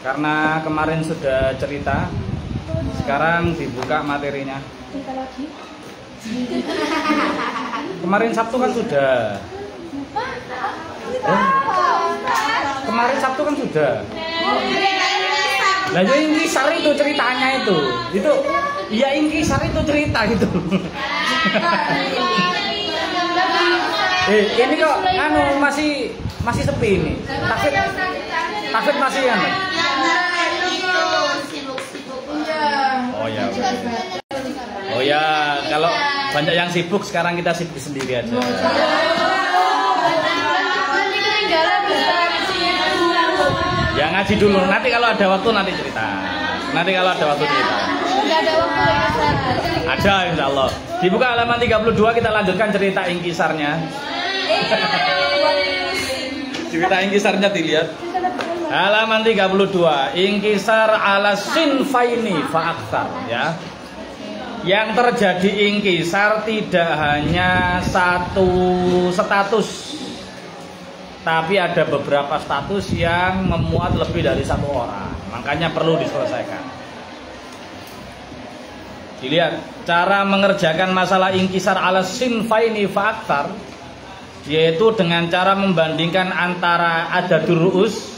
Karena kemarin sudah cerita, sekarang dibuka materinya. Kemarin Sabtu kan sudah. Kemarin Sabtu kan sudah. Lah ya Inkisar itu ceritanya itu. Ya Inkisar itu cerita gitu. Ini kok masih sepi ini. Tafid masih kan? Oh ya, kalau banyak yang sibuk sekarang kita sibuk sendiri aja. Ya ngaji dulu, nanti kalau ada waktu nanti cerita. Nanti kalau ada waktu cerita. Ada insya Allah. Dibuka halaman 32 kita lanjutkan cerita Inkisarnya. Cerita Inkisarnya dilihat. Halaman 32. Inkisar ala sinfaini fa'aktar ya. Yang terjadi inkisar tidak hanya satu status, tapi ada beberapa status yang memuat lebih dari satu orang. Makanya perlu diselesaikan. Dilihat cara mengerjakan masalah inkisar ala sinfaini fa'aktar, yaitu dengan cara membandingkan antara adadur ru'us.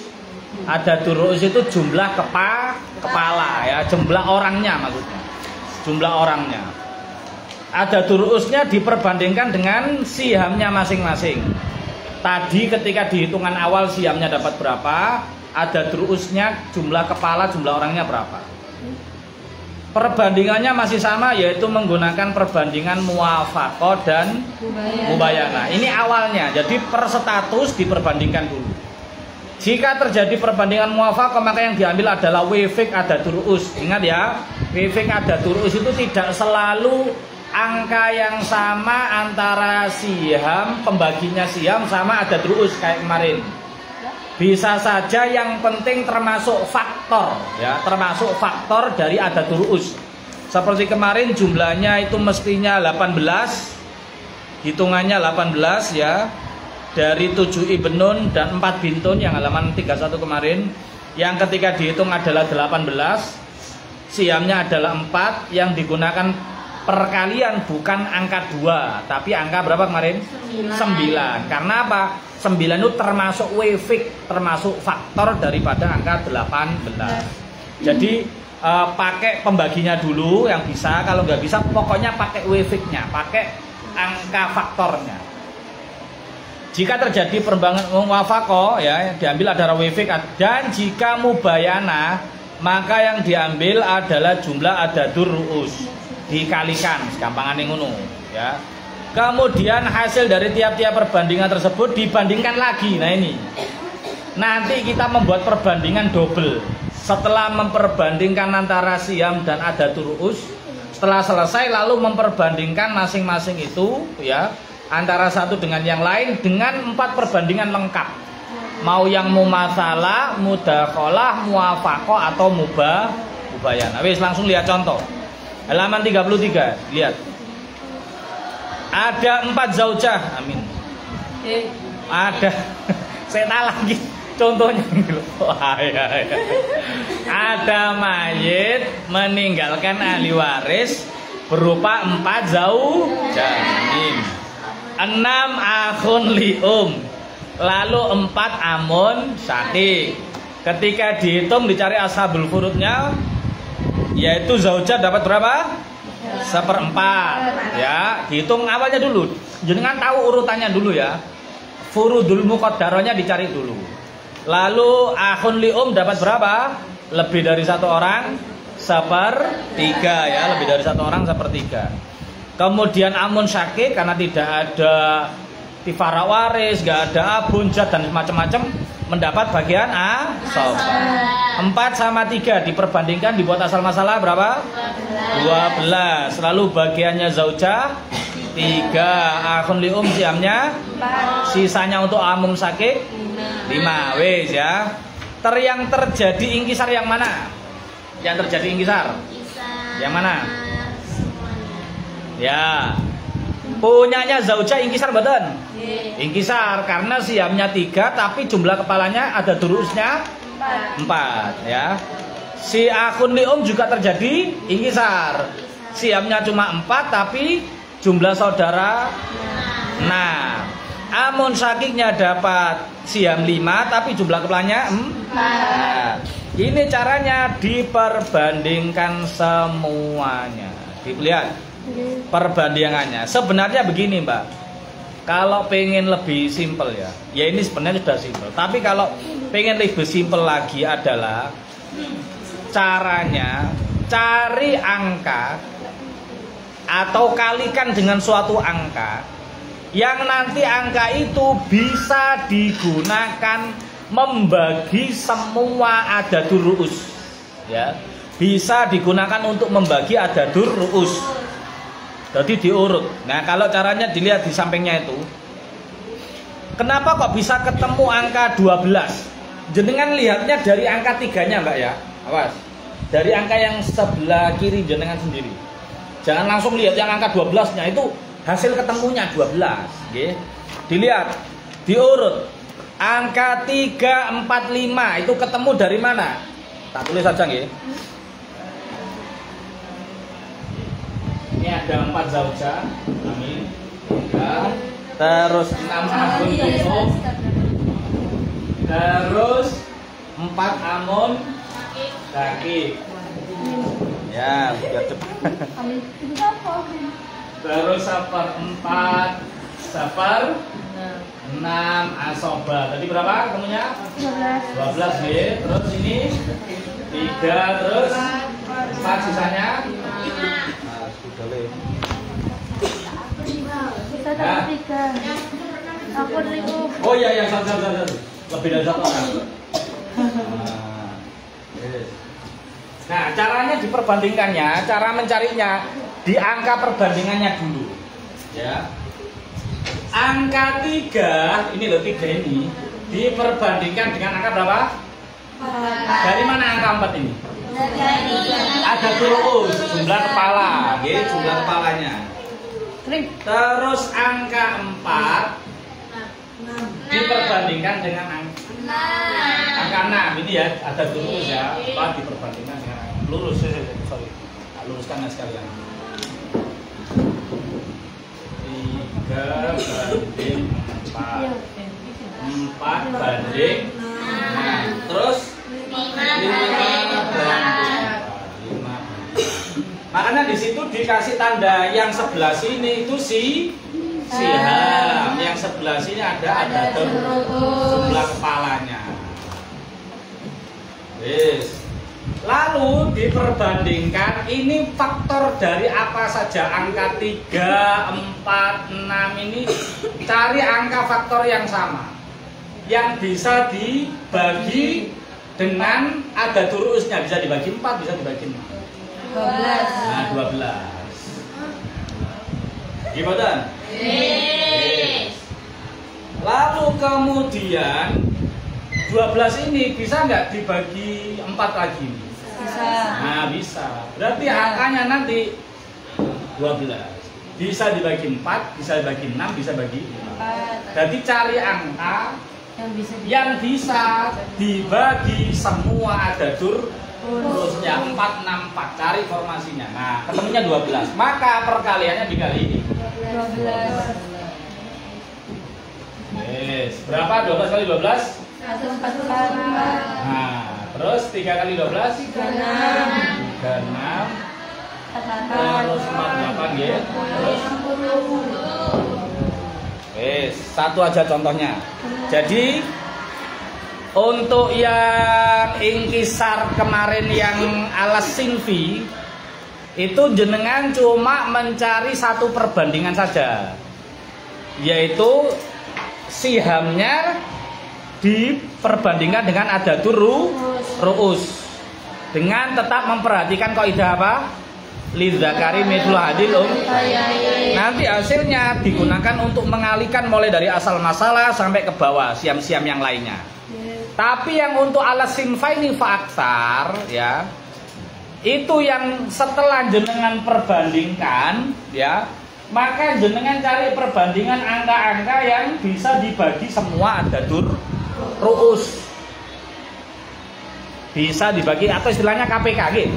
Adadur ru'us itu jumlah kepala ya, jumlah orangnya maksudnya. Jumlah orangnya. Adadur ru'usnya diperbandingkan dengan sihamnya masing-masing. Tadi ketika dihitungan awal sihamnya dapat berapa, adadur ru'usnya jumlah kepala, jumlah orangnya berapa. Perbandingannya masih sama, yaitu menggunakan perbandingan muwafaqah dan mubayanah. Ini awalnya, jadi per status diperbandingkan dulu. Jika terjadi perbandingan muwafaqah, maka yang diambil adalah wifik adadur ru'us. Ingat ya, wifik adadur ru'us itu tidak selalu angka yang sama antara siham, pembaginya siham sama adadur ru'us kayak kemarin. Bisa saja, yang penting termasuk faktor ya, termasuk faktor dari adadur ru'us. Seperti kemarin jumlahnya itu mestinya 18, hitungannya 18 ya, dari 7 ibnun dan 4 bintun yang halaman 31 kemarin. Yang ketika dihitung adalah 18, siamnya adalah 4, yang digunakan perkalian bukan angka 2, tapi angka berapa kemarin? 9. Karena apa? 9 itu termasuk wifik, termasuk faktor daripada angka 18. Jadi pakai pembaginya dulu yang bisa, kalau nggak bisa pokoknya pakai wifiknya, pakai angka faktornya. Jika terjadi perbandingan muwafaqah ya, diambil adalah wifik, dan jika mubayana maka yang diambil adalah jumlah adadur ru'us, dikalikan segampangan yang ngono ya. Kemudian hasil dari tiap-tiap perbandingan tersebut dibandingkan lagi. Nah ini nanti kita membuat perbandingan double. Setelah memperbandingkan antara siam dan adadur ru'us, setelah selesai lalu memperbandingkan masing-masing itu ya, antara satu dengan yang lain dengan 4 perbandingan lengkap. Mau yang mumatsalah, mudakhalah, muwafaqah atau mubayanah. Wis langsung lihat contoh. Halaman 33, lihat. Ada 4 zaujah, amin. Ada saya lagi contohnya gitu. Ada mayit meninggalkan ahli waris berupa 4 zaujah. Amin. 6 akhun li'um, lalu 4 amun syakik. Ketika dihitung dicari ashabul furudnya, yaitu zaujah dapat berapa? 1/4 ya. Dihitung awalnya dulu, jangan tahu urutannya dulu ya. Furudul muqaddarahnya dicari dulu. Lalu akhun li'um dapat berapa? Lebih dari 1 orang 1/3 ya, lebih dari 1 orang 1/3. Kemudian amun syakik, karena tidak ada tifara waris, nggak ada abun, jad dan macam-macam, mendapat bagian asoba. 4 sama 3 diperbandingkan, dibuat asal masalah berapa? 12. Lalu bagiannya zaujah 3, akhun li'um siamnya 4, sisanya untuk amun syakik 5. Wes ya. Yang terjadi inkisar yang mana? Yang terjadi inkisar yang mana? Ya, punyanya zaujah inkisar badan. Inkisar karena siamnya 3 tapi jumlah kepalanya ada durusnya 4 ya. Si akun lium juga terjadi inkisar. Siamnya cuma 4 tapi jumlah saudara 6. Amun syakiknya dapat siam 5 tapi jumlah kepalanya 4. Nah, ini caranya diperbandingkan semuanya. Dilihat perbandingannya. Sebenarnya begini, Mbak. Kalau pengen lebih simpel ya ini sebenarnya sudah simpel. Tapi kalau pengen lebih simpel lagi adalah caranya cari angka atau kalikan dengan suatu angka yang nanti angka itu bisa digunakan membagi semua adadur ru'us ya, bisa digunakan untuk membagi adadur ru'us. Jadi diurut. Nah, kalau caranya dilihat di sampingnya itu. Kenapa kok bisa ketemu angka 12? Jenengan lihatnya dari angka 3-nya, Mbak ya. Awas. Dari angka yang sebelah kiri jenengan sendiri. Jangan langsung lihat yang angka 12-nya, itu hasil ketemunya 12, nggih. Dilihat, diurut. Angka 3, 4, 5 itu ketemu dari mana? Tak tulis saja nggih. Ini ada 4 zauja. Amin. Terus 6 amun tutup. Terus 4 amun kaki. Ya, biar cepat. Terus safar 4, safar 6 asoba. Tadi berapa ketemunya? 12 ya. Terus ini 3, terus 4 sisanya. Nah, sudah le. Nah. Oh iya ya, satu. Lebih dari 1 orang. Nah, caranya diperbandingkannya, cara mencarinya di angka perbandingannya dulu. Ya. Angka 3, ini loh 3 ini diperbandingkan dengan angka berapa? 4. Dari mana angka 4 ini? Ada terus jumlah kepala, ya, jumlah kepalanya. Terus angka 4 diperbandingkan dengan angka 6. Ini ya, ada terus ya, apa diperbandingkan dengan lurus, sorry, luruskan sekalian. 3 banding 4, 4 banding 6, terus 5 banding 5. Makanya di situ dikasih tanda yang sebelah sini itu siham, yang sebelah sini ada jumlah kepalanya. Yes. Lalu diperbandingkan ini faktor dari apa saja, angka 3, 4, 6 ini cari angka faktor yang sama yang bisa dibagi dengan ada turusnya, bisa dibagi 4, bisa dibagi 6. 12. Nah, 12. Gimana? Yes. Lalu kemudian 12 ini bisa nggak dibagi 4 lagi? Bisa. Nah, bisa. Berarti angkanya nanti 12. Bisa dibagi 4, bisa dibagi 6, bisa bagi 5. Jadi cari angka yang bisa dibagi semua adadur terusnya 4, 6, 4. Cari formasinya. Nah, ketemunya 12. Maka perkaliannya dikali ini. 12. Yes. Berapa 12 kali 12? 145. Nah, terus 3 kali 12? 36. 36. Terus 48 ya. Terus satu aja contohnya. Jadi untuk yang inkisar kemarin yang alas sinfi itu jenengan cuma mencari satu perbandingan saja, yaitu sihamnya diperbandingkan dengan adadur ru'us dengan tetap memperhatikan kaidah apa? Lidzakari mithlu hadil Nanti hasilnya digunakan untuk mengalihkan mulai dari asal masalah sampai ke bawah siam-siam yang lainnya. Tapi yang untuk alas sinfaini fa'aksar ya, itu yang setelah jenengan perbandingkan ya, maka jenengan cari perbandingan angka-angka yang bisa dibagi semua adadur ru'us. bisa dibagi atau istilahnya KPK gitu.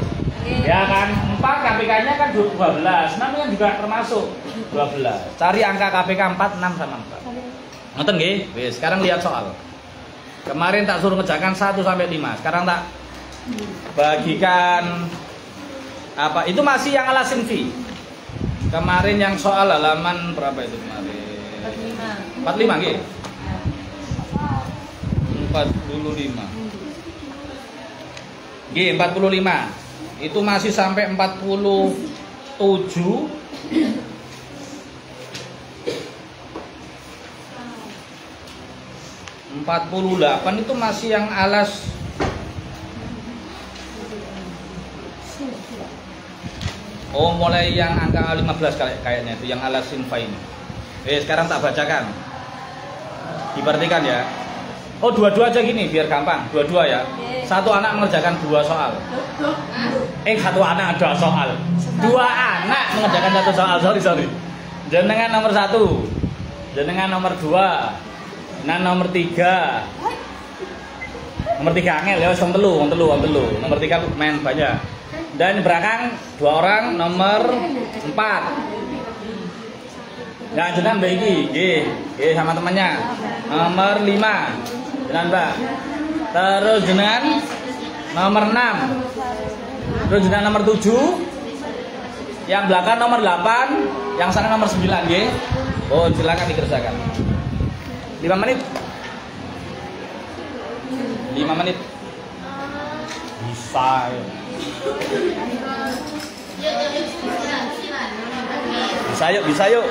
Ya kan, 4 KPK-nya kan 12, 6 kan juga termasuk 12. Cari angka KPK 4, 6 sama 4. Nonton nggih? Wis, sekarang lihat soal. Kemarin tak suruh ngerjakan 1 sampai 5. Sekarang tak bagikan apa? Itu masih yang ala sinfi. Kemarin yang soal halaman berapa itu kemarin? 45 nggih. 45. Nggih, 45. Itu masih sampai 47. 48 itu masih yang alas. Oh, mulai yang angka 15 kayaknya itu yang alas sinfa ini. Sekarang tak bacakan. Diperhatikan ya. Oh, dua-dua aja gini biar gampang. Dua-dua ya. Satu anak mengerjakan 2 soal. Satu anak 2 soal. 2 anak mengerjakan 1 soal. Sorry. Jenengan nomor 1. Jenengan nomor 2. Nah, nomor 3. Nomor 3 angel ya, wong telu. Nomor 3 main banyak. Dan belakang 2 orang nomor 4. Nah, jenengan Mbak iki, nggih sama temannya. Nomor 5. Jenengan Mbak. Terus jenengan nomor 6. Terus jenengan nomor 7. Yang belakang nomor 8, yang sana nomor 9 nggih. Oh, silakan dikerjakan. 5 menit. 5 menit. Bisa. Bisa yuk.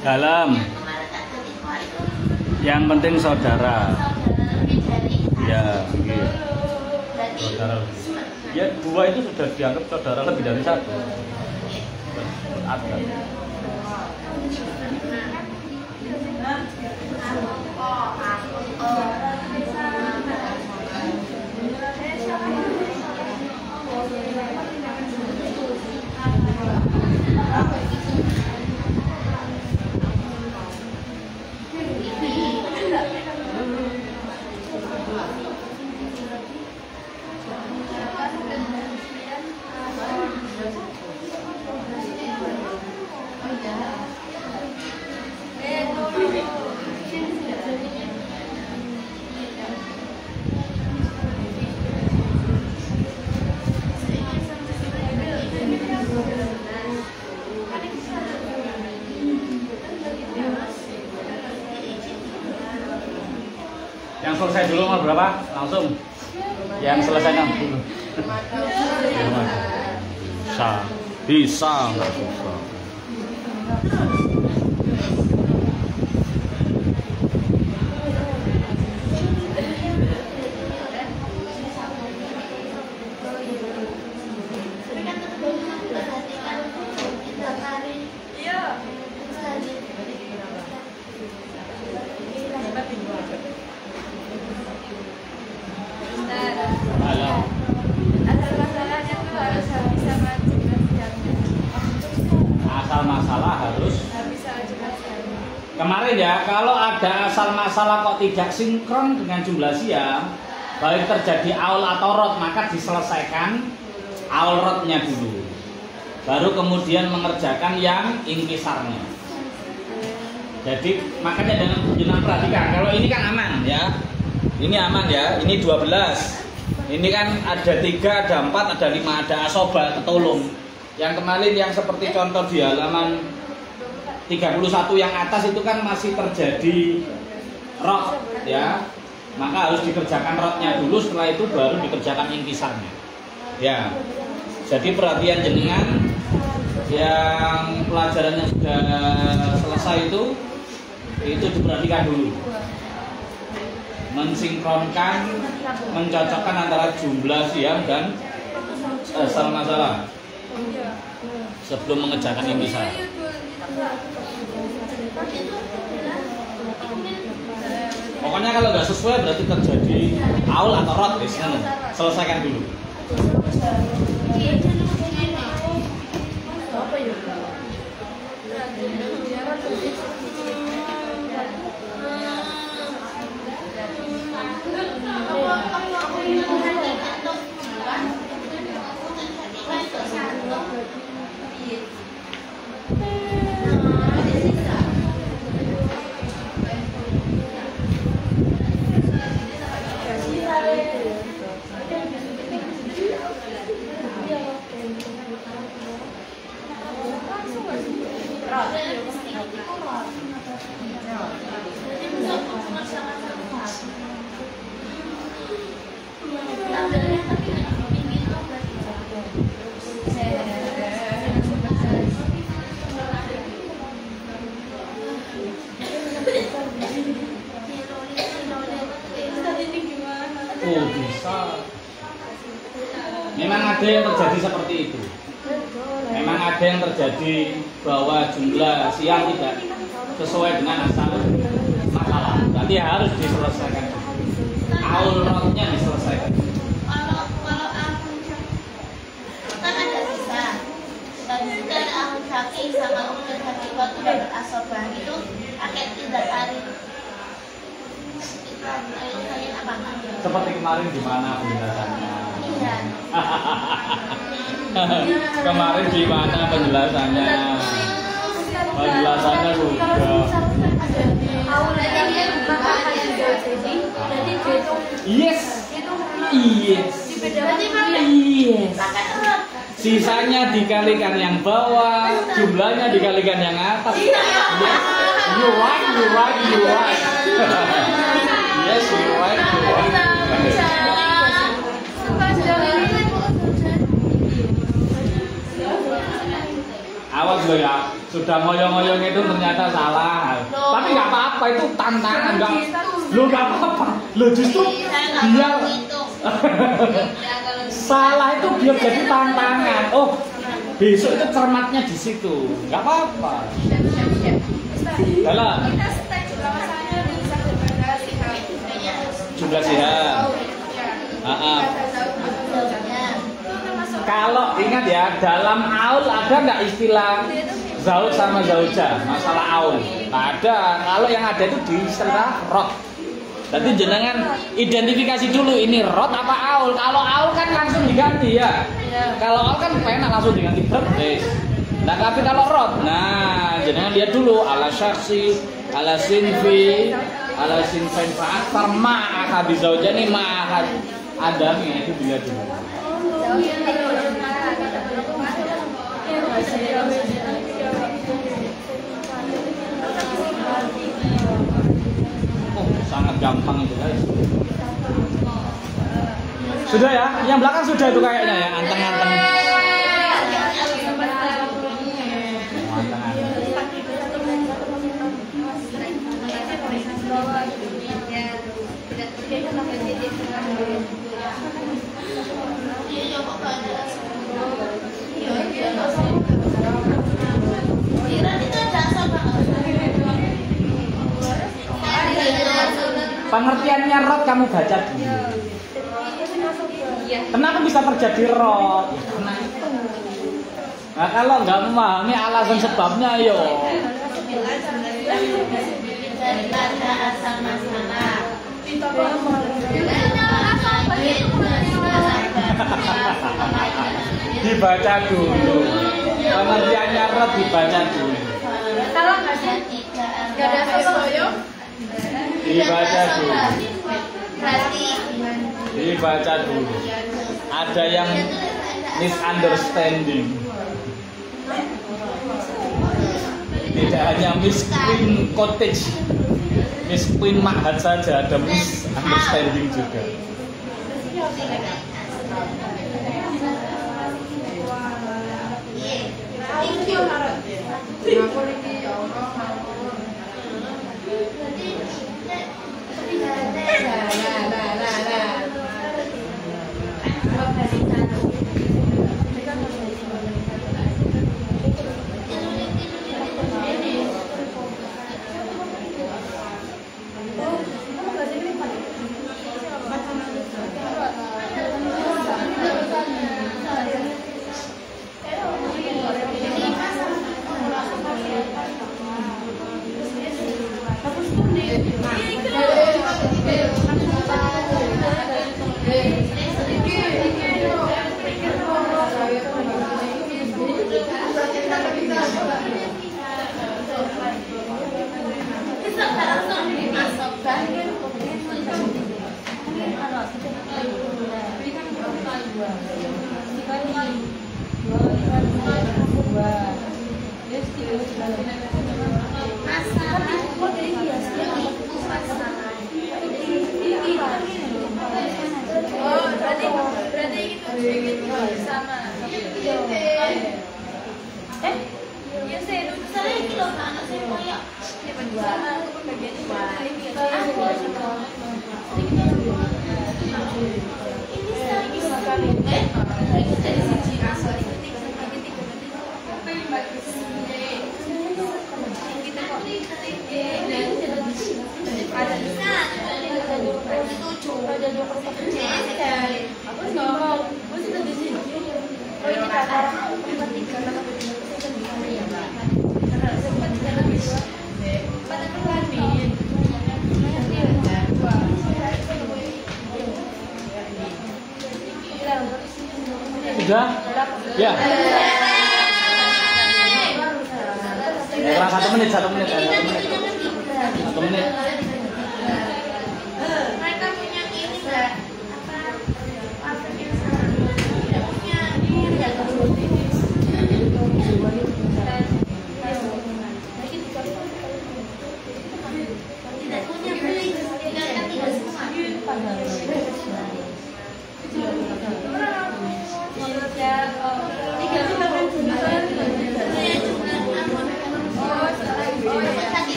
Dalam yang penting saudara ya gitu. Saudara ya 2 itu sudah dianggap saudara lebih dari 1 ada. Yang selesai dulu nomor berapa? Langsung. Yang selesai dulu. Bisa nggak susah. Masalah harus kemarin ya, kalau ada asal masalah kok tidak sinkron dengan jumlah siang, baik terjadi aul atau rot, maka diselesaikan aul rotnya dulu, baru kemudian mengerjakan yang inkisarnya. Jadi makanya dengan perhatikan, kalau ini kan aman ya, ini aman ya, ini 12, ini kan ada 3, ada 4, ada 5, ada asoba, ketulung. Yang kemarin yang seperti contoh di halaman 31 yang atas itu kan masih terjadi rot ya, maka harus dikerjakan rotnya dulu, setelah itu baru dikerjakan inkisarnya ya. Jadi perhatian jenengan yang pelajaran yang sudah selesai itu diperhatikan dulu, mensinkronkan, mencocokkan antara jumlah siam dan masalah sebelum mengerjakan inkisar. Pokoknya kalau nggak sesuai berarti terjadi aul atau rot, selesaikan dulu. Oh bisa. Memang ada yang terjadi seperti itu. Memang ada yang terjadi bahwa jumlah siang tidak sesuai dengan asal masalah. Berarti harus diselesaikan. Aul rotnya diselesaikan. Kalau aku kan ada sisa. Dan juga ada ahun kaki sama umur kaki waktu dapat asobah itu pakai 3 hari. Seperti kemarin di mana penjelasannya? Iya. Kemarin di mana penjelasannya? Penjelasannya sudah. Yes. Yes. Yes. Sisanya dikalikan yang bawah, jumlahnya dikalikan yang atas. Yes. You right, you right, you right. Yes, you right, you right. Awas lo ya, sudah ngoyong-ngoyong itu ternyata salah. Tapi nggak apa-apa, itu tantangan nggak. Lo nggak apa-apa, lo justru biar salah itu biar jadi tantangan. Oh, besok itu cermatnya di situ, nggak apa-apa. Dalam jumlah sihat. Kalau ingat ya, dalam aul ada nggak istilah zauj sama zaujah? Masalah aul nggak ada. Kalau yang ada itu di istilah rot. Jadi jenengan identifikasi dulu ini rot apa aul. Kalau aul kan langsung diganti ya. Kalau aul kan penak langsung diganti berdes. Nah tapi kalau rot, nah jenengan lihat dulu ala syaksi, ala sinfi, ala sinfain fa'aktar ma'akad bizaujani ma'akad adami, itu dilihat dulu. Oh, sangat gampang itu guys. Sudah ya, yang belakang sudah itu kayaknya ya, anteng-anteng. Pengertiannya rot kamu baca dulu. Kenapa bisa terjadi rot? Ya, karena itu. Nah kalau nggak memahami alasan sebabnya, yo. Daripada asal masalah. dibaca dulu. Pengertiannya rot dibaca dulu. Salah nggak sih? Nggak ada salah ya? Dibaca dulu. Berarti Dibaca dulu. Ada yang misunderstanding. Tidak hanya Miss Queen Cottage, Miss Queen Mahat saja, ada misunderstanding juga. thank you. Sudah? Ya. Kurang 1 menit. Mereka punya ini nggak? Apa yang sama? Tidak punya ini nggak? Tidak punya beli, tinggalkan tidak semua.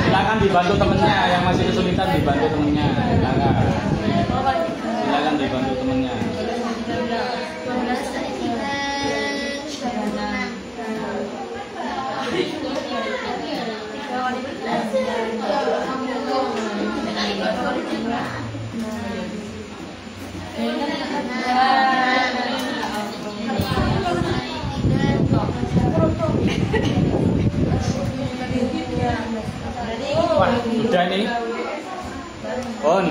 Silakan dibantu temennya yang masih kesulitan, dibantu temennya. Silakan dibantu temennya. Wah, sudah nih. On.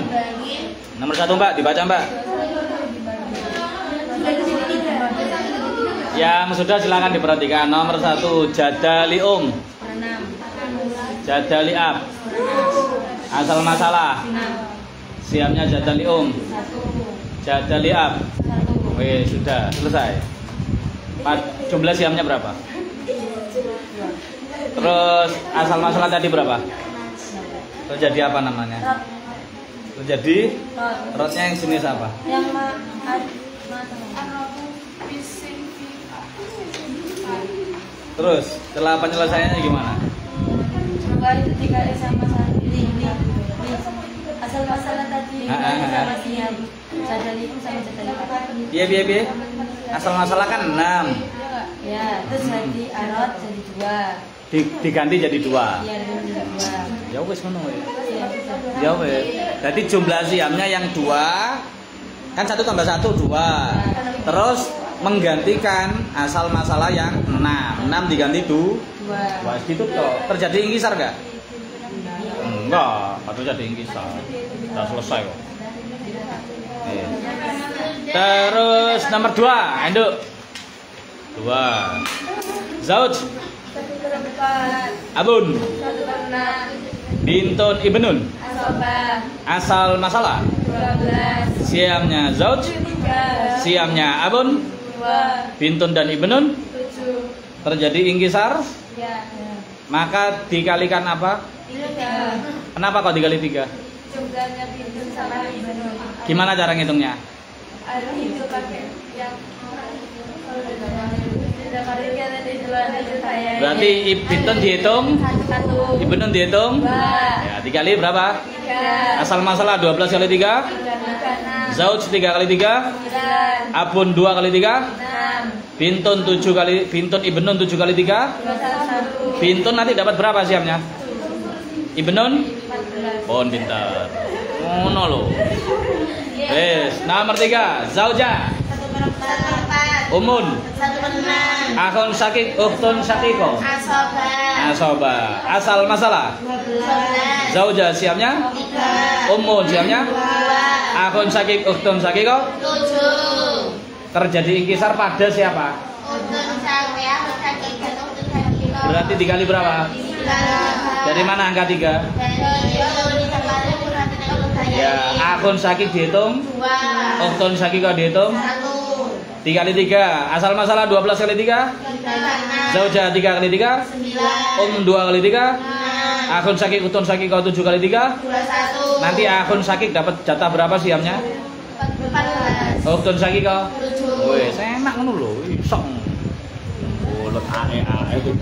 Nomor 1 Mbak, dibaca Mbak. Yang sudah silakan diperhatikan. Nomor 1 Jadalium. Jadaliab. Asal masalah. Siamnya Jadalium. Jadaliab. Oke, sudah selesai. Jumlah siamnya berapa? Terus asal masalah tadi berapa? Terjadi apa namanya? Terjadi rotnya yang jenis apa? Yang Terus setelah penyelesaiannya gimana? itu 3 sama ini asal masalah tadi sama siap Jadalium sama Jadalium. Iya. Asal masalah kan 6. Ya, terus jadi arot jadi 2. Diganti jadi 2. Iya, jadi 2. Ya wes ngono ya. Iya, bisa. Ya wes. Jadi jumlah siamnya yang 2 kan 1 tambah 1 2. Terus menggantikan asal masalah yang 6. 6 diganti 2. Wah, gitu toh. Terjadi ingkisar enggak? Enggak, atau jadi ingkisar. Sudah selesai kok. Terus nomor 2, Enduk. 2. Zauj 1/4. abun 1/6. bintun ibnun Asobah asal masalah 12. siamnya zauj 3. siamnya abun 2. bintun dan ibnun 7. terjadi ingkisar Ya. maka dikalikan apa? 3. Kenapa kok dikali 3? Jumlahnya bintun sama ibnun. Gimana cara ngitungnya? Ada itu pakai yang tidak kali kita dijual itu saya. Berarti bintun dihitung, 1. ibnun dihitung. 2. Ya, dikali berapa? 3. Asal masalah 12 kali 3. 6. Zauj 3 kali 3. 9. Abun 2 kali 3. 6. Bintun 7 kali bintun ibnun 7 kali 3. 21. Bintun nanti dapat berapa siamnya? Ibnun 14. pon pintar. Ngono lho. Wes, nomor 3, zauja. 1/4. Umun, 1/6. akhun sakik, ukhtun sakiko. Asobah Asoba, asal masalah. 12. Zauja siamnya, 3. umun siamnya, 2. akhun sakik, ukhtun sakiko. 7. Terjadi ingkisar pada siapa? Untuk sampai aku sakit dan untuk sakit. Berarti dikali berapa? Dari mana angka 3? Dari itu ditambah kurang tidak untuk saya. Ya, akhun sakik dihitung, 2. ukhtun sakiko dihitung. 1. 3 kali 3, asal masalah 12 kali 3. 3. Zauja 3 kali 3. 9. 2 kali 3. 6. Akhun sakik, ukhtun sakiko 7 kali 3. 21. Nanti akhun sakik dapat jatah berapa siamnya? 14. Ukhtun sakiko. 7. Wes enak ngono lho, iso. Bulet ae itu.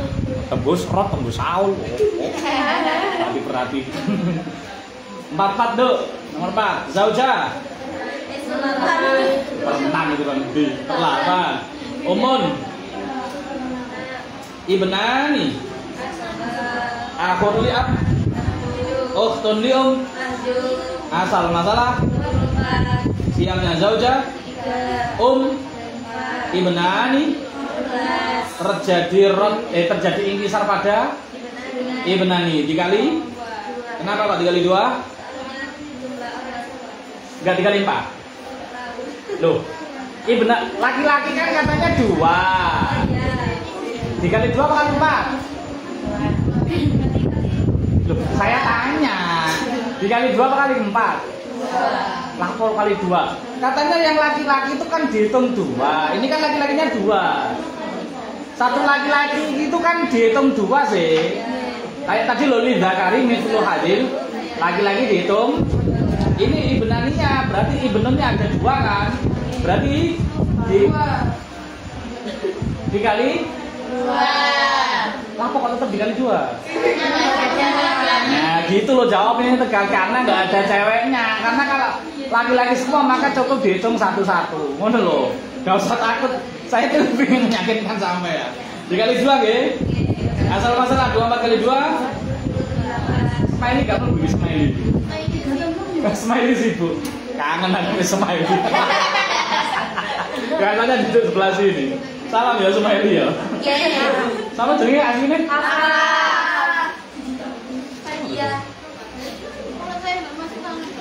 Tembus rot, tembus saul. Perhati. 44, Duk. Nomor 4, zauja. Tenang itu kan di 8. Umun. Ibnani. Akhun li ab. Ukhtun li asal masalah. Siamnya zauja. Ibnani. Terjadi ingkisar pada ibnani dikali. Kenapa Pak dikali 2? Enggak dikali 4. Loh, laki-laki kan katanya 2. Dikali 2 kali 4. Loh, saya tanya. Dikali 2 kali 4. Lapor kali 2. Katanya yang laki-laki itu kan dihitung 2. Ini kan laki-lakinya 2. Satu laki-laki itu kan dihitung 2 sih. Kayak tadi lo lidzakari mithlu hadil. Laki-laki dihitung. Ini ibnaninya, berarti ibnunnya ada 2 kan? Berarti dikali 2. lah kok tetap dikali 2? Nah gitu loh jawabnya tegal, karena nggak ada ceweknya. Karena kalau laki-laki semua maka cukup dihitung satu-satu. Ngono loh, nggak usah takut. Saya tuh pengen meyakinkan sampai ya. Dikali 2 nggih. Asal masalah 24 kali 2. Smiley gak perlu beli smiley. Smiley sih Bu, kangen aku smiley. Katanya duduk sebelah sini. Salam ya smiley ya. Sama jenenge asline?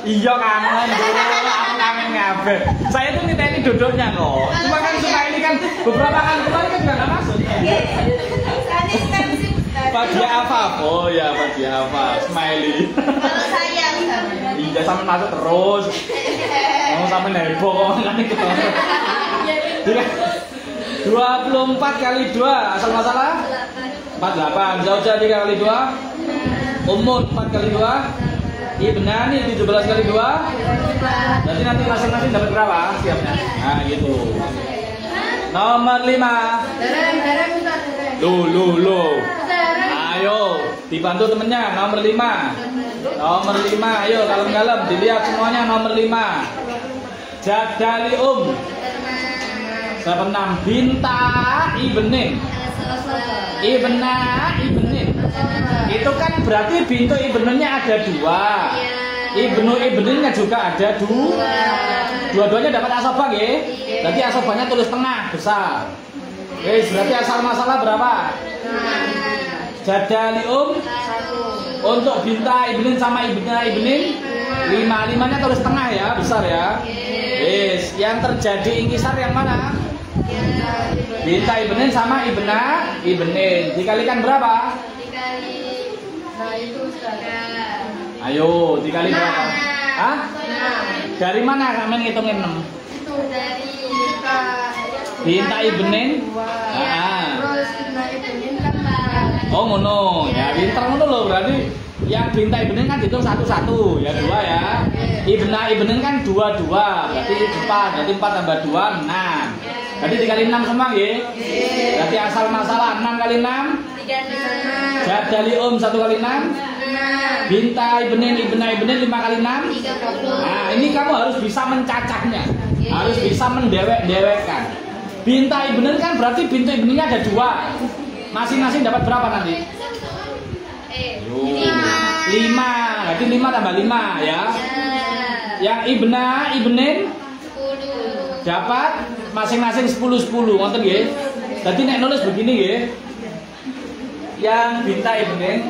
Iya kangen, aku kangen kabeh. Saya tuh niteni duduknya kok. Cuma kan smiley kan beberapa kali kemarin kan juga gak masuk. Fadia Afaf, oh ya Fadia Afaf, smiley. Kalau saya Iya sampai masuk terus. Mau sampai heboh kok kan itu. 24 kali 2 asal masalah 48. Zauja 3 kali 2. Umun 4 kali 2. Ibnani 17 kali 2. Jadi nanti masing-masing dapat berapa siapnya? Nah gitu. Nomor 5. Lu. Ayo dibantu temennya. Nomor 5. Nomor 5. Ayo kalem-kalem dilihat semuanya nomor 5. Jadali Sebenam binta ibnin. Itu kan berarti bintu ibnunnya ada 2. Ibninnya juga ada 2. Dua-duanya dapat asobah nggih. Berarti asobahnya tulis tengah besar. Wes berarti asal masalah berapa? Jadali untuk binta ibnin sama ibnin 5-5-nya tulis tengah ya, besar ya. Wes yang terjadi ingkisar yang mana? Binta ibnin sama ibnin. Dikalikan berapa? Dikali. Nah itu Ustaz. Ayo, dikali berapa? Hah? Dari mana kamu ngitungin 6? Itu dari Binta ibnin. Terus Binta ibnin kan. Oh ngono. Ya pinter ngono loh, berarti yang binta ibnin kan dihitung satu-satu, ya 2 ya. Ibna ibnin kan 2, berarti 4, berarti 4 tambah 2, 6. Berarti dikali 6 semua nggih? Berarti asal masalah 6 kali 6 36. Jadali 1 kali 6 Binta ibnin 5 kali 6 30. Nah ini kamu harus bisa mencacahnya, harus bisa mendewek-dewekkan. Binta ibnin kan berarti binta ibninnya ada 2, masing-masing dapat berapa nanti? 5. Berarti 5 tambah 5 ya. Yang ibnin 10. dapat masing-masing 10 ngoten nggih. Dadi nek nulis begini nggih. Yang binta ibnin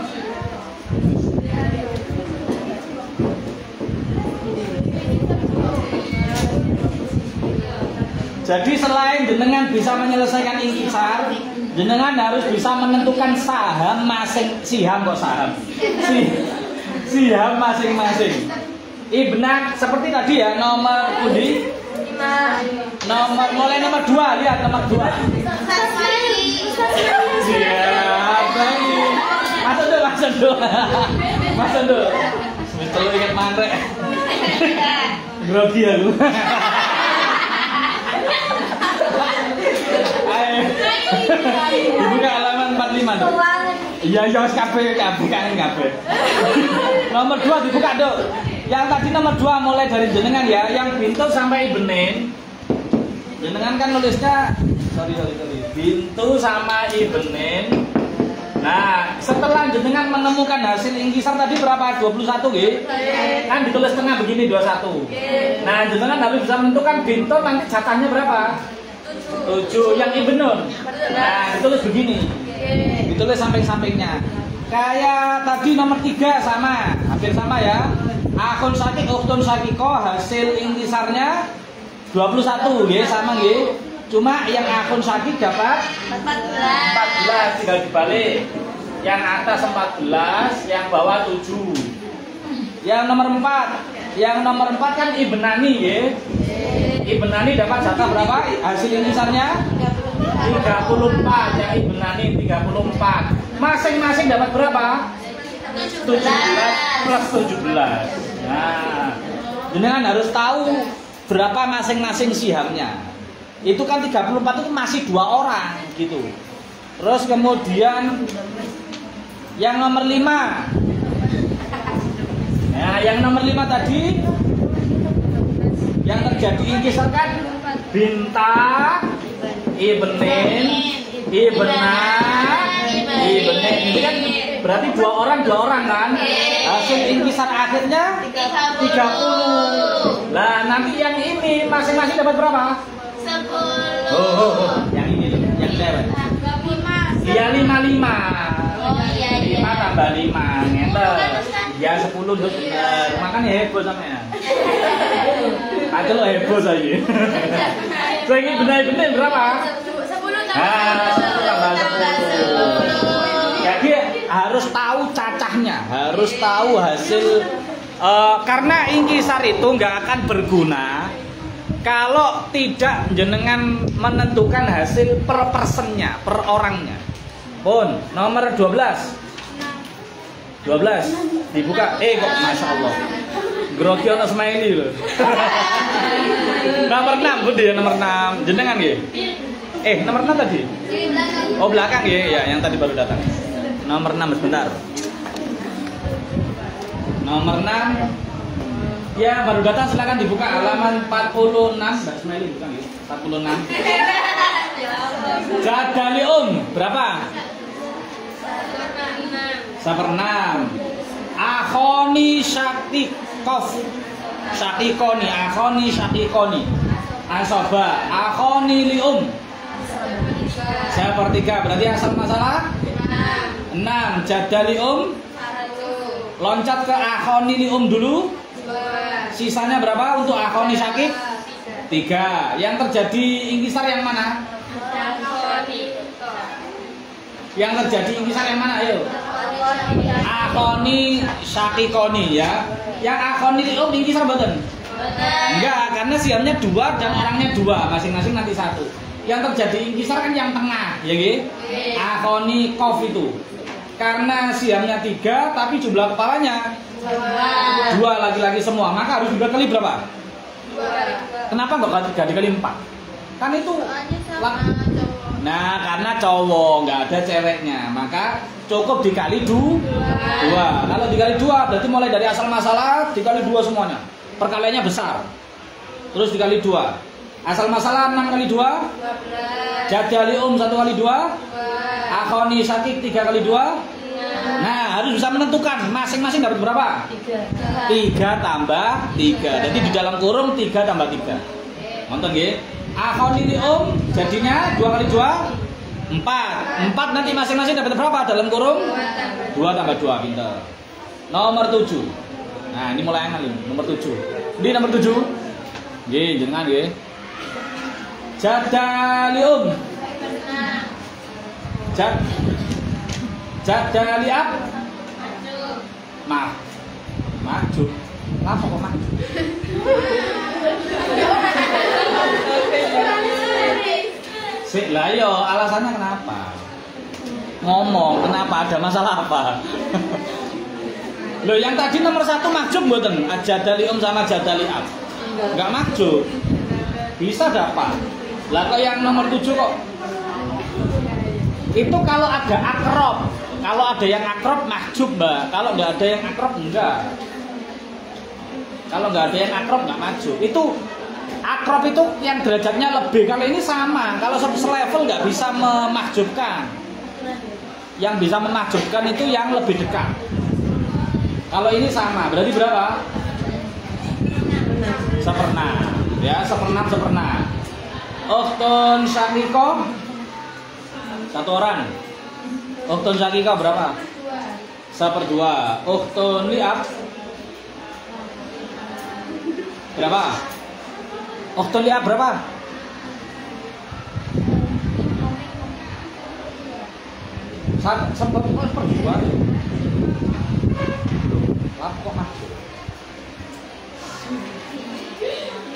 jadi selain jenengan bisa menyelesaikan inkisar, jenengan harus bisa menentukan saham siham masing-masing. Ibna seperti tadi ya, nomor pundi? 5. Mulai nomor 2, lihat nomor 2. Siap, baik. Masuk dulu. Terlalu ingat mangrek. Grogi aku. Dibuka halaman 45 tuh. Iya bukaan kabeh. Nomor 2 dibuka, Dok. Yang tadi nomor 2 mulai dari jenengan ya, yang bintu sampai ibnin. Jenengan kan nulisnya sorry. Bintu sama ibnin. Nah, setelah jenengan menemukan hasil inkisar tadi berapa? 21 nggih? Kan ditulis tengah begini 21. Nah, jenengan harus bisa menentukan bintu nanti jatahnya berapa? 7. Yang ibnun. Nah, ditulis begini. Ditulis samping-sampingnya. Kayak tadi nomor 3 sama, hampir sama ya. Akun sakik, uktun sakiko, hasil inkisarnya 21 nggih, sama nggih. Cuma yang akun sakik dapat 14, tinggal dibalik. Yang atas 14, yang bawah 7. Yang nomor 4 kan ibnani nggih. Ibnani dapat jatah berapa? Hasil inkisarnya 34, yang ibnani 34. Masing-masing dapat berapa? 17 plus 17. Nah, jenengan harus tahu berapa masing-masing sihamnya. Itu kan 34 itu masih 2 orang gitu. Terus kemudian yang nomor 5. Nah, yang nomor 5 tadi yang terjadi inkisar kan binta, ibnin, ini kan berarti 2 orang kan. Hasil inkisar akhirnya 30. Lah nanti yang ini masing-masing dapat berapa? 10. Yang ini loh, yang cewek. 5. Iya 55. Oh iya. 5 tambah 5 ngenter. Ya 10 tuh bener. Makanya heboh sampean. Aku lo heboh saya. Saya ini benar-benar berapa? 10 tambah 10. Jadi harus tahu cacahnya, harus tahu hasil. Karena inkisar itu nggak akan berguna kalau tidak jenengan menentukan hasil per personnya, per orangnya. Pun nomor 12 dibuka. Kok masya Allah grogi ono smiley loh. Nomor 6 budi ya, nomor 6 jenengan nggih. Nomor 6 tadi? Oh belakang ya, yang tadi baru datang. Nomor 6 sebentar. Nomor 6 ya baru datang, silakan dibuka halaman 46. Mbak Smiley bukan ya? 46. Jadali berapa? 1/6. Akhoni syakikoni. Asoba. Akhoni lium. 1/3. Berarti asal masalah 6. Jadali loncat ke akhoni lium dulu. Sisanya berapa untuk akhoni syakik? 3. Yang terjadi inkisar yang mana? Yang terjadi ingkisar yang mana? Ayo. Akhoni syakikoni ya. Yang akhoni lium ingkisar mboten? Enggak, karena siamnya 2 dan orangnya 2, masing-masing nanti 1. Yang terjadi ingkisar kan yang tengah, ya nggih? Akhoni kof itu. Karena siamnya 3 tapi jumlah kepalanya 2 laki-laki semua, maka harus dibagi kali berapa? 2. Kenapa enggak dikali 4? Kan itu nah, karena cowok nggak ada ceweknya, maka cukup dikali 2. Kalau dikali 2 berarti mulai dari asal masalah dikali 2 semuanya. Perkaliannya besar. Terus dikali 2. Asal masalah 6 kali 2 12. Jadali 1 kali 2 Akhoni syakik 3 kali 2. Nah, harus bisa menentukan masing-masing dapat berapa? 3 tambah 3. Jadi di dalam kurung 3 tambah 3. Nonton nggih? Akhoni lium jadinya 2 kali 2 4. 4 nanti masing-masing dapat berapa dalam kurung? 2 tambah 2, pinter. Nomor 7. Nah, ini mulai angel ini, nomor 7. Ini nomor 7. Nggih, jenengan nggih. Jadalium. Jadaliab. Maju. Apa kok maju? Sik lah yo, alasannya kenapa? Ngomong, kenapa, ada masalah apa? Loh, yang tadi nomor 1 makjub mboten? Jadalium sama jadaliab. Enggak makjub. Bisa dapat. Lah kok yang nomor 7 kok? Itu kalau ada akrab. Kalau ada yang akrab makjub, Mbak. Kalau enggak ada yang akrab enggak. Kalau nggak ada yang akrab nggak maju. Itu akrab itu yang derajatnya lebih. Kalau ini sama. Kalau selevel nggak bisa memahjubkan. Yang bisa memahjubkan itu yang lebih dekat. Kalau ini sama. Berarti berapa? Seperna. Ya, seperna. Ukhtun syakiko 1 orang. Ukhtun syakiko berapa? 1/2. Ukhtun liab berapa? Ukhtun liab berapa? Sepertiga. Kok maksud?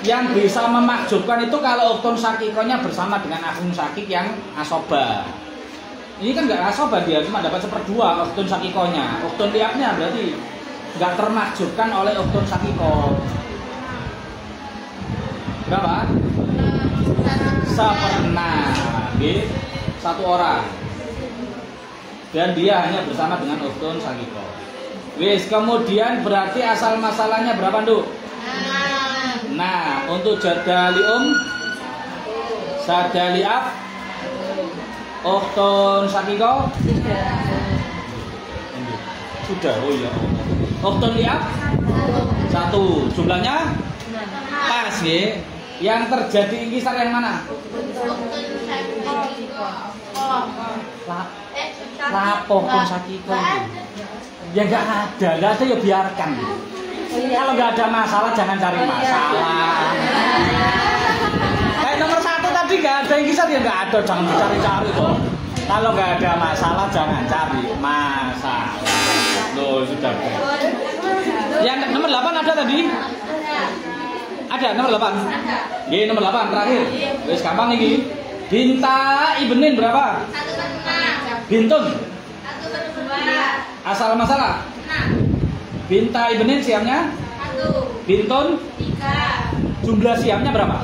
Yang bisa memakjubkan itu kalau ukhtun syakikonya bersama dengan akhun syakik yang asoba. Ini kan nggak asoba, dia cuma dapat 1/2 ukhtun syakikonya. Ukhtun liabnya berarti nggak termakjubkan oleh ukhtun syakiko. Berapa? Seperna. Oke. 1 orang. Dan dia hanya bersama dengan ukhtun syakiko. Wis, kemudian berarti asal masalahnya berapa, Nduk? Nah, untuk jadalium, sadaliab, ukhtun syakiko sudah. Oh iya. Ukhtun liab 1. Jumlahnya pas nggih. Yang terjadi ingkisar yang mana? Lapo pun sakiko. Ya nggak ada ya biarkan. Kalau nggak ada masalah jangan cari masalah. Kayak nomor 1 tadi nggak ada ingkisar ya nggak ada, jangan dicari-cari tuh. Kalau nggak ada masalah jangan cari masalah. Loh, sudah. Yang nomor 8 ada tadi? Ada nomor 8? Iya, nomor 8 terakhir. Wis gampang iki. Binta ibnin berapa? 1/6. Bintun 1/2. asal masalah? 6. Binta ibnin siamnya? 1. Bintun 3. jumlah siamnya berapa?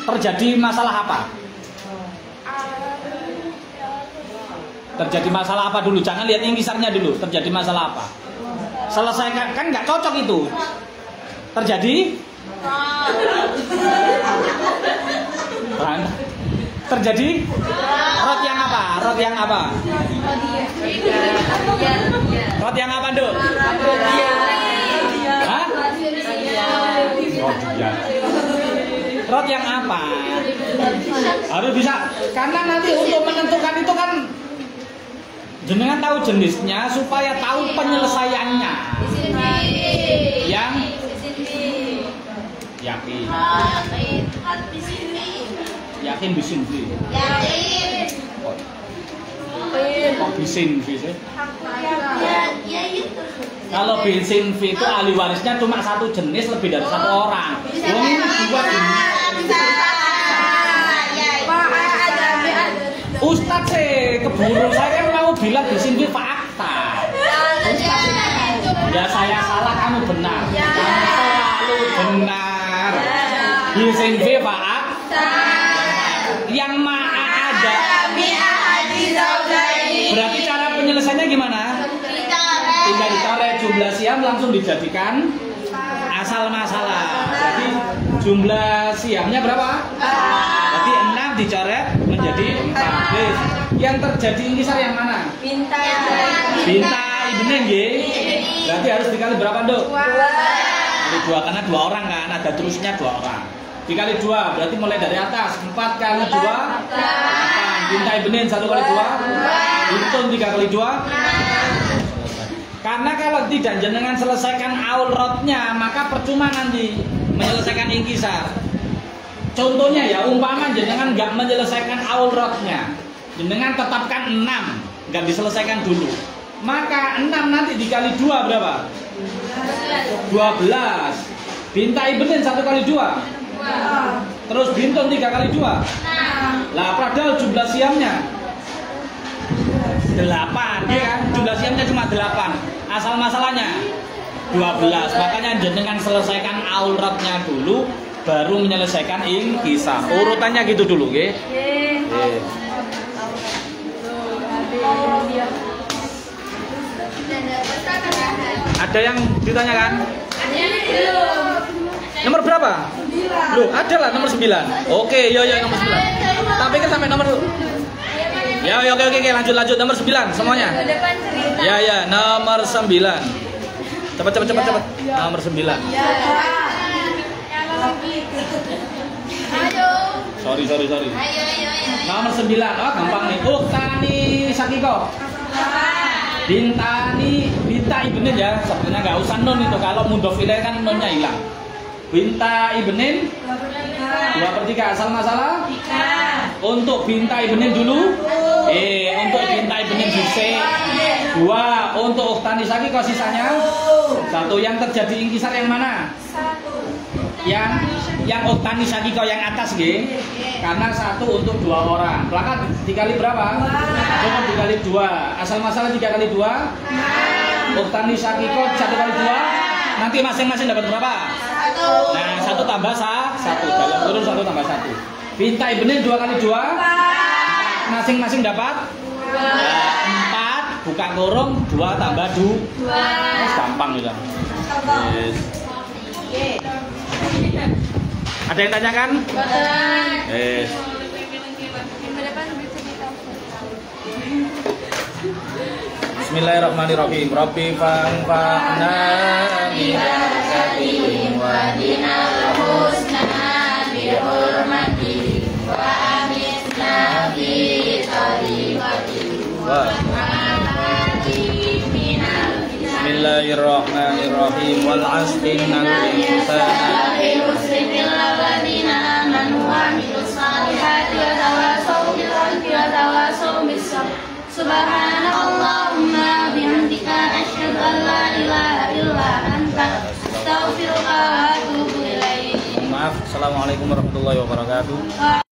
4. Terjadi masalah apa? Terjadi masalah apa dulu? Jangan lihat ingkisarnya dulu. Terjadi masalah apa? Selesaikan, kan nggak cocok itu. Terjadi? Terjadi? Rot yang apa? Rot yang apa? Rot yang apa, Nduk? Hah? Rot yang apa? Harus bisa. Karena nanti untuk menentukan itu kan jenengan tahu jenisnya supaya tahu penyelesaiannya. Yang yakin. Yakin di sini. Yakin. Kok bisin V sih? Ya itu. Kalau bisin V itu ahli warisnya cuma satu jenis lebih dari satu orang. Wong ini dua jenis. Ustadz sih keburu, saya kan mau bilang bisin V fakta. Ya saya salah, kamu benar. Kamu selalu benar. Bisin V fakta. Yang ma'a ada. Berarti cara penyelesaiannya gimana? Tinggal dicoret jumlah siam langsung dijadikan asal masalah. Jadi jumlah siamnya berapa? Berarti 6 dicoret menjadi 14. Yang terjadi intisar yang mana? Binta ibnen nggih. Berarti harus dikali berapa, Nduk? Dikali 2 karena 2 orang kan, ada terusnya 2 orang. Dikali 2 berarti mulai dari atas. 4 kali 2 8. Binta ibnen 1 kali 2 hitung 3 kali 2. Karena kalau tidak jenengan selesaikan aulrotnya, maka percuma nanti menyelesaikan ingkisar. Contohnya ya, umpama jenengan nggak menyelesaikan aulrotnya, jenengan tetapkan 6, nggak diselesaikan dulu. Maka 6 nanti dikali 2 berapa? 12. Binta ibnen 1 kali 2. Terus bintun 3 kali 2. Lah padahal jumlah siamnya 8, ya kan? Jumlah siamnya cuma 8. Asal masalahnya 12. Makanya jenengan selesaikan aulratnya dulu, baru menyelesaikan ingkisar. Urutannya gitu dulu, nggih. Ada yang ditanyakan? Nomor berapa? Loh, ada lah nomor 9. Oke, yo nomor 9. Tapi kan sampai nomor ya, oke, lanjut nomor 9 semuanya. Ya, nomor 9. Cepat. Nomor 9. Ayo. Sorry. Ayo. Nomor 9. Oh, gampang nih. Uktani Sakiko. Binta ibnen ya. Sebenarnya nggak usah nun itu. Kalau mudhof ilaih kan nunnya hilang. Binta ibnen 2/3 asal masalah. Untuk binta ibnen dulu. Untuk binta ibnen dhisik 2. Untuk uktani sakiko sisanya 1. Yang terjadi ingkisar yang mana? Yang uktani sakiko yang atas nggih. Karena 1 untuk 2 orang. Plakat dikali berapa? Cukup dikali 2. Asal masalah 3 kali 2. Uktani sakiko 1 kali 2. Nanti masing-masing dapat berapa? 1. Nah, 1 tambah 1. Dalam kurung 1 tambah 1. Binta ibnen 2 kali 2. Masing-masing dapat 4. Buka kurung 2 tambah 2. Gampang gitu. Yes. Ada yang tanyakan? Yes. Bismillahirrahmanirrahim. Rabbi fa'na bi wa dinal husna bi hurmati wa amisna bi tariqati wa Bismillahirrahmanirrahim. Wal 'asri innal insana lafi khusrin illa alladziina aamanu wa 'amilus shalihati wa tawassaw bil haqqi wa tawassaw bis sabr. Subhanallahumma bihamdika asyhadu an la ilaha illa anta astaghfiruka wa atubu ilaik. Maaf. Assalamualaikum warahmatullahi wabarakatuh.